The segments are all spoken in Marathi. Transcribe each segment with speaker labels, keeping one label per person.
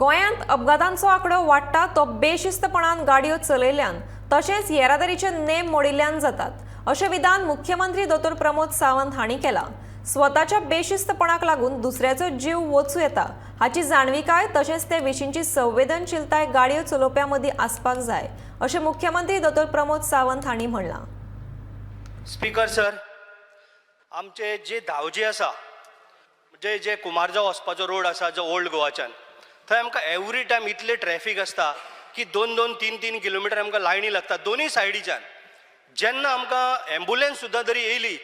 Speaker 1: गोंयांत अपघातांचो आंकडो वाडटा तो बेशिस्तपणान गाडयो चलयल्ल्यान तशेंच येरादारीचे नेम मोडिल्ल्यान जातात अशें विधान मुख्यमंत्री दोतोर प्रमोद सावंत हांणी केलां। स्वताच्या बेशिस्तपणाक लागून दुसऱ्याचो जीव वचूं येता हाची जाणविकाय तशेंच ते विशींची संवेदनशीलताय गाडयो चलोवप्यां मदीं आसपाक जाय अशें मुख्यमंत्री दोतोर प्रमोद सावंत हांणी म्हणलां।
Speaker 2: स्पीकर सर, आमचे जे धावजे आसा जे कुमारजाव वचपाचो रोड आसा जो ओल्ड गोवाच्यान थंय आमकां एवरी टायम इतले ट्रॅफिक आसता की 2-2, 3-3 किलोमिटर आमकां लायनी लागता दोनूय सायडीच्यान। जेन्ना आमकां एम्बुलन्स सुद्दां जरी येयली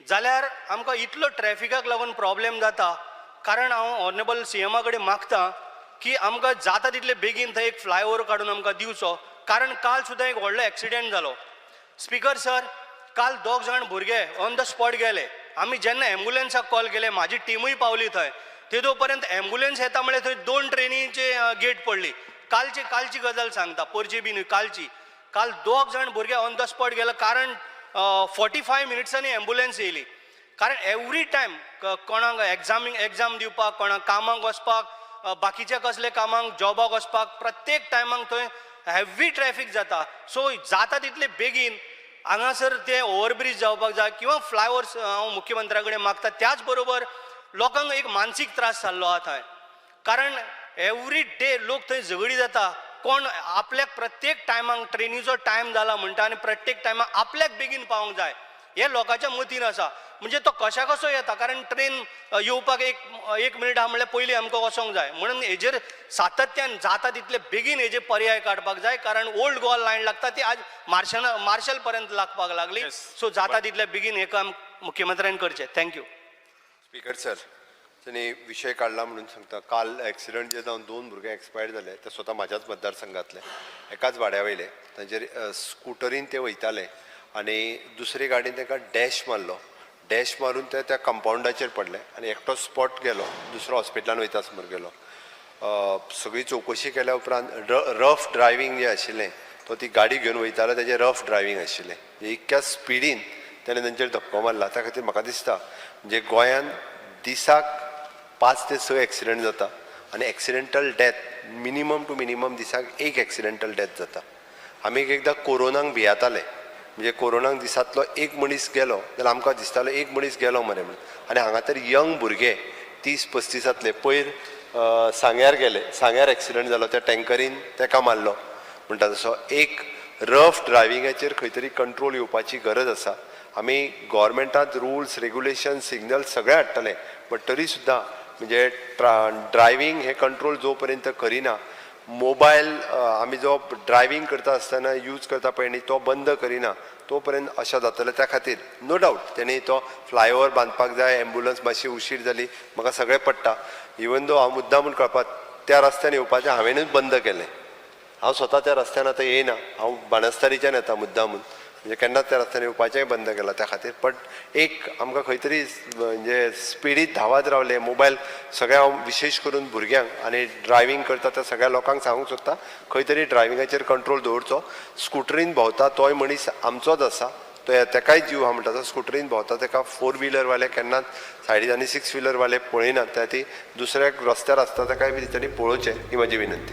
Speaker 2: जाल्यार आमकां इतलो ट्रॅफिकाक लागून प्रॉब्लेम जाता। कारण हांव ऑनरेबल CMा कडेन मागतां की आमकां जाता तितले बेगीन थंय एक फ्लायओव्हर काडून आमकां दिवचो, कारण काल सुद्दां एक व्हडलो एक्सिडेंट जालो। स्पीकर सर, काल 2 जाण भुरगे ऑन द स्पॉट गेले। आमी जेन्ना एम्बुलन्साक कॉल केले, म्हाजी टिमूय पावली थंय, तेदो पर्यंत एम्बुलन्स येता म्हळ्यार थंय 2 ट्रेनीचे गेट पडली। कालची गजाल सांगता, परजी बी न्हय, काल 2 जाण भुरगे ऑन द स्पॉट गेले, कारण 45 मिनिट्सांनी एम्बुलन्स येयली। कारण एवरी टायम कोणाक एग्जाम दिवपाक, कोणाक कामाक वचपाक, बाकीच्या कसले कामाक जॉबाक वचपाक, प्रत्येक टायमाक थंय हेवी ट्रॅफिक जाता। सो जाता तितले बेगीन हांगासर ते ओव्हरब्रिज जावपाक जाय किंवा फ्लायओव्हर्स हांव मुख्यमंत्र्या कडेन मागता। त्याच बरोबर लोकांक एक मानसीक त्रास जाल्लो आहा थंय, कारण एवरी डे लोक थंय झगडी जाता। कोण आपल्याक प्रत्येक टायमाक ट्रेनीचो टायम जाला म्हणटा आनी प्रत्येक टायमाक आपल्याक बेगीन पावंक जाय हे लोकांच्या मतीन आसा। म्हणजे तो कशा कसो येता, कारण ट्रेन येवपाक एक मिनीट आहा म्हणल्यार पयलीं आमकां वचोंक जाय। म्हणून हेजेर सातत्यान जाता तितले बेगीन हेजे पर्याय काडपाक जाय, कारण ओल्ड गोवा लायन लागता ती आज मार्शल पर्यंत लागपाक लागली। सो जाता तितले बेगीन हे काम मुख्यमंत्र्यान करचें। थँक्यू
Speaker 3: स्पीकर सर, त्यांनी विषय काढला म्हणून सांगता, काल ॲक्सिडंट जे जावन 2 भुरगे एक्सपायर जाले ते स्वता म्हाज्याच मतदारसंघातले, एकाच वाड्या वयले। तांचेर स्कुटरीन ते वयताले आनी दुसरे गाडयेन तांकां डॅश मारलो। डॅश मारून ते त्या कंपाउंडाचेर पडले आनी एकटो स्पॉट गेलो, दुसरो हॉस्पिटलान वयता समोर गेलो। सगळी चवकशी केल्या उपरांत रफ ड्रायव्हिंग जे आशिल्लें तो ती गाडी घेवन वयतालो तेजें रफ ड्रायव्हिंग आशिल्लें। इतक्या स्पिडीन ताणें तांचेर धक्को मारला। त्या खातीर म्हाका दिसता म्हणजे गोंयांत दिसाक 5 ते 6 एक्सिडंट जाता आनी accidental death minimum to minimum दिसाक 1 एक्सिडेंटल डेथ जाता। आमी एकदां कोरोनाक भियाताले, म्हणजे कोरोनाक दिसांतलो 1 मनीस गेलो जाल्यार आमकां दिसतालो 1 मनीस गेलो मरे म्हणून। आनी हांगा तर यंग भुरगे 30-35 पयर सांग्यार गेले, सांग्यार एक्सिडंट जालो, त्या टँकरीन ताका मारलो म्हणटा तसो। एक रफ ड्रायव्हिंगाचेर खंय तरी कंट्रोल येवपाची गरज आसा। आमी गोवोरमेंटांत रुल्स रेग्युलेशन सिग्नल सगळे हाडटले, बट तरी सुद्दां म्हणजे ड्रायव्हिंग हे कंट्रोल जो पर्यंत करिना, मोबायल आमी जो ड्रायव्हिंग करता आसतना यूज करता पळय न्ही तो बंद करिना तो पर्यंत अशें जातलें। त्या खातीर नो डावट तेणी तो फ्लायओव्हर बांदपाक जाय। एम्बुलन्स मातशी उशीर जाली म्हाका सगळें पडटा, इवन दो हांव मुद्दामून कळपाक त्या रस्त्यान येवपाचें हांवेनूच बंद केलें। हांव स्वता त्या रस्त्यान आतां येयना, हांव बाणस्तारीच्यान येता मुद्दामून, म्हणजे केन्नाच त्या रस्त्यान येवपाचेंय बंद केलां त्या खातीर। बट एक आमकां खंय तरी म्हणजे स्पिडीत धांवत रावले। मोबायल सगळ्या विशेश करून भुरग्यांक आनी ड्रायव्हिंग करता त्या सगळ्या लोकांक सांगूंक सोदता खंय तरी ड्रायव्हिंगाचेर कंट्रोल दवरचो। स्कुटरीन भोंवता तोय मनीस आमचोच आसा, तो तेकाय जीव आहा म्हणटा तो स्कुटरीन भोंवता तेका 4 व्हिलर वाले केन्नाच सायडीन आनी 6 व्हिलर वाले पळयनात। त्या ती दुसऱ्याक रस्त्यार आसता तेकाय बी तांणी पळोवचें ही म्हजी विनंती।